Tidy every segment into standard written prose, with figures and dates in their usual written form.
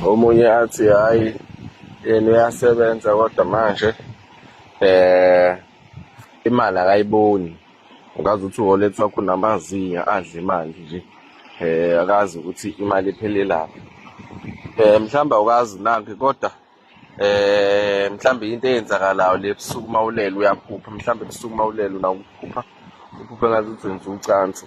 omunye athi hhayi yena uyasebenza kodwa manje imali akayiboni. Ngazi ukuthi uholethwa kunamazinga adla imali nje, akazi ukuthi imali iphelelaphi. Mhlawumbe awukazi nakhe kodwa mhlawumbe into eyenzakalayo le busuku mawulele uyaphupha, mhlawumbe busuku mawulele uphupha ngathi uthi wenza ucansi.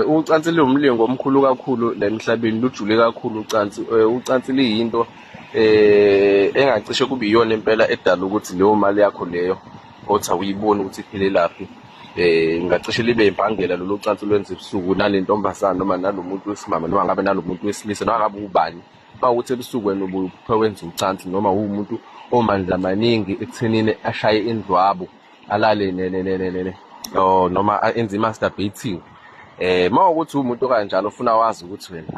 Ucansi liwumlingo omkhulu kakhulu la emhlabeni, lujule kakhulu ucansi. Ucansi liyinto engacishe kube iyona impela edala ukuthi leyo mali yakho leyo othi awuyiboni ukuthi iphelelaphi. Ngacishe libe imbangela lolu cansi lwenza ebusuku nale ntombazana noma nalo muntu wesimame noma ngabe nalo muntu wesilisa noma ngabe ubani. Mawukuthi ebusuku wena ubuphupha wenza ucansi noma uwumuntu omandla amaningi ekuthenini ashaye indlwabu, alale noma enze i-masturbating. Mawukuthi umuntu kanjalo ufuna wazi ukuthi wena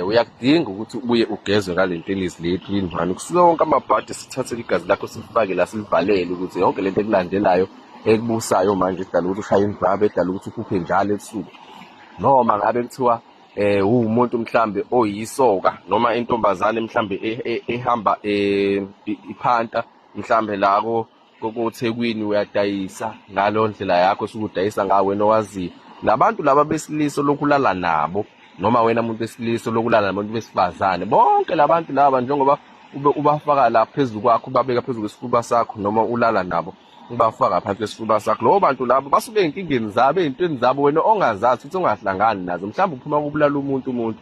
uyakudinga ukuthi ubuye ugezwe ngale ntelezi le clean one, kusuka wonke amabhadi sithathe igazi lakho silifake la silivalele ukuthi yonke lento ekulandelayo ekubusayo manje edala ukuthi ushaye indlwabu, edala ukuthi uphuphe njalo ebusuku. Noma ngabe kuthiwa uwumuntu mhlambe oyisoka noma intombazane mhlambe ehamba iphanta mhlambe lako koThekwini, uyadayisa ngalo ndlela yakho sukudayisa ngawe wena owaziyo. Labantu laba besilisa lokulala nabo noma wena muntu wesilisa lokulala nabantu besifazane, bonke labantu laba njengoba ubafaka la phezulu kwakho, ubabeka phezulu kwesifuba sakho noma ulala nabo ubafaka phansi kwesifuba sakho, labo bantu labo basuke ey'nkingeni zabo, ey'ntweni zabo wena ongazazi futhi ongahlangani nazo. Mhlawumbe uphuma kubulala umuntu,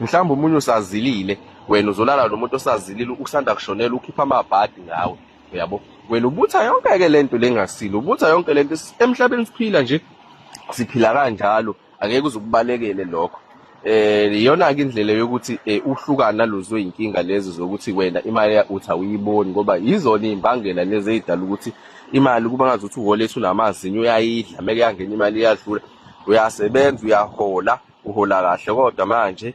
mhlawumbe omunye usazilile, wena uzolala nomuntu osazilile usanda kushonela, ukhipha amabhadi ngawe, uyabo. Wena ubutha yonke-ke lento lengasile, ubutha yonke lento. Emhlabeni siphila nje, siphila kanjalo, angeke uze ukubalekele lokho. Iyona-ke indlela yokuthi uhlukane nalozo y'nkinga lezi zokuthi wena imali uthi awuyiboni, ngoba yizona iy'mbangela lezi ey'dala ukuthi imali kuba ngazi ukuthi uholetha unamazinyo uyayidla, meke yangena imali iyadlula. Uyasebenza, uyahola, uhola kahle, kodwa manje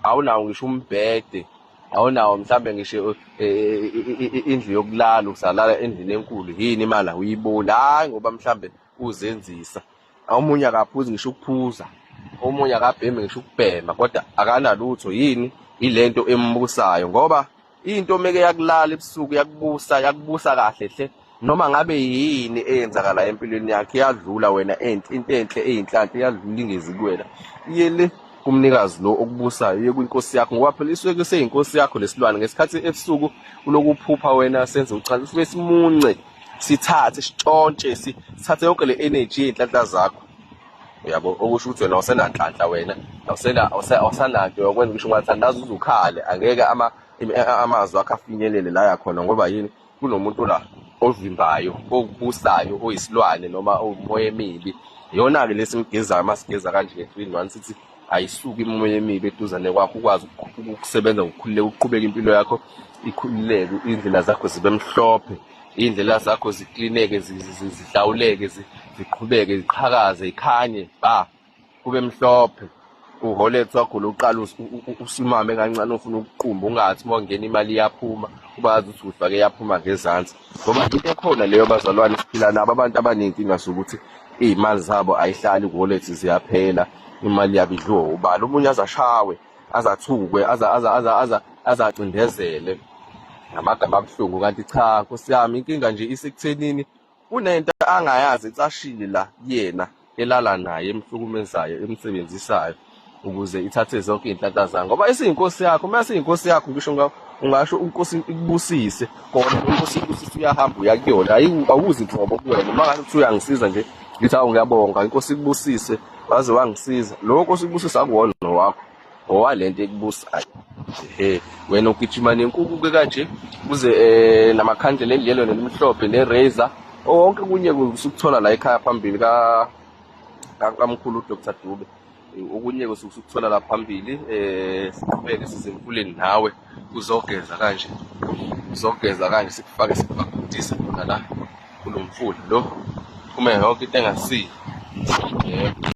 awunawo ngisho umbhede, awunawo mhlambe ngisho indlu yokulala, usalala endlini enkulu. Yini imali awuyiboni? Hhayi ngoba mhlambe uzenzisa. Omunye akaphuzi ngisho ukuphuza, omunye akabhemi ngisho ukubhema, kodwa akanalutho. Yini? Ilento embusayo, ngoba into meke yakulala ebusuku yakubusa kahle hle, noma ngabe yini eyenzakala empilweni yakhe iyadlula wena, into enhle eyinhlanhla iyadlula ingezi kuwena, iye le kumnikazi lo okubusayo, iye kwinkosi yakho, ngoba phela isuke kuseyinkosi yakho lesilwane. Ngesikhathi ebusuku ulokuphupha wena senze ucansi, suke simunce, sithathe sitshontshe, sithathe yonke le energy yey'nhlanhla zakho, uyabo. Okusho ukuthi wena awusenanhlanhla, wena awusananto yokwenza ngisho ungathandaza uze ukhale, angeke amazwi akho afinyelele la yakhona. Ngoba yini? Kunomuntu la ovimbayo, okubusayo, oyisilwane noma omoya emibi. Iyona-ke lesikugezayo masigeza kanje nge-3 1 sithi ayisuke imoya emibi eduzane kwakho, ukwazi ukusebenza ngokukhululeka, uqhubeke impilo yakho ikhululeke, indlela zakho zibe mhlophe, iy'ndlela zakho ziklineke, zihlawuleke, ziqhubeke, ziqhakaze, ikhanye, kube mhlophe. Uholetha wakho lokuqala usimame kancane, ufuna ukuqumba, ungathi uma ungena imali iyaphuma, ubazi ukuthi uyifake yaphuma ngezansi. Ngoba into ekhona leyo, bazalwane, siphila nabo abantu abaney'nkinga zokuthi iy'mali zabo ayihlali ku-wallet, ziyaphela, imali yabo idliwe ubala. Omunye azashawe, azathukwe, azacindezele ngamagama abuhlungu, kanti cha Nkosi yami, inkinga nje isekuthenini kunento angayazi ecashile la yena elala naye, emhlukumezayo, emsebenzisayo ukuze ithathe zonke iy'nhlanhla zayo. Ngoba isiyinkosi yakho, uma siyinkosi yakho ngisho ungasho inkosi ikubusise, kodwa inkosi ikubusise uyahamba uya kuyona, awuzi nhlobo kuwena. Uma ngathi kuthi uyangisiza nje, ngithi awu ngiyabonga, inkosi ikubusise, waze wangisiza. Lo nkosi ikubusisa akuwona nowakho, owalento ekubusayo. Wena ugijima nenkukhu-ke kanje kuze namakhandlela eliyelo nelimhlophe ne-razor, wonke kunye usukuthola la ekhaya phambili kamkhulu uDr Dube. Okunye usukuthola la phambili. Siqhubeke size emfuleni nawe uzogeza kanje, sikufake sikubhudise khona la kulo mfula lo, kume yonke into engasiyo.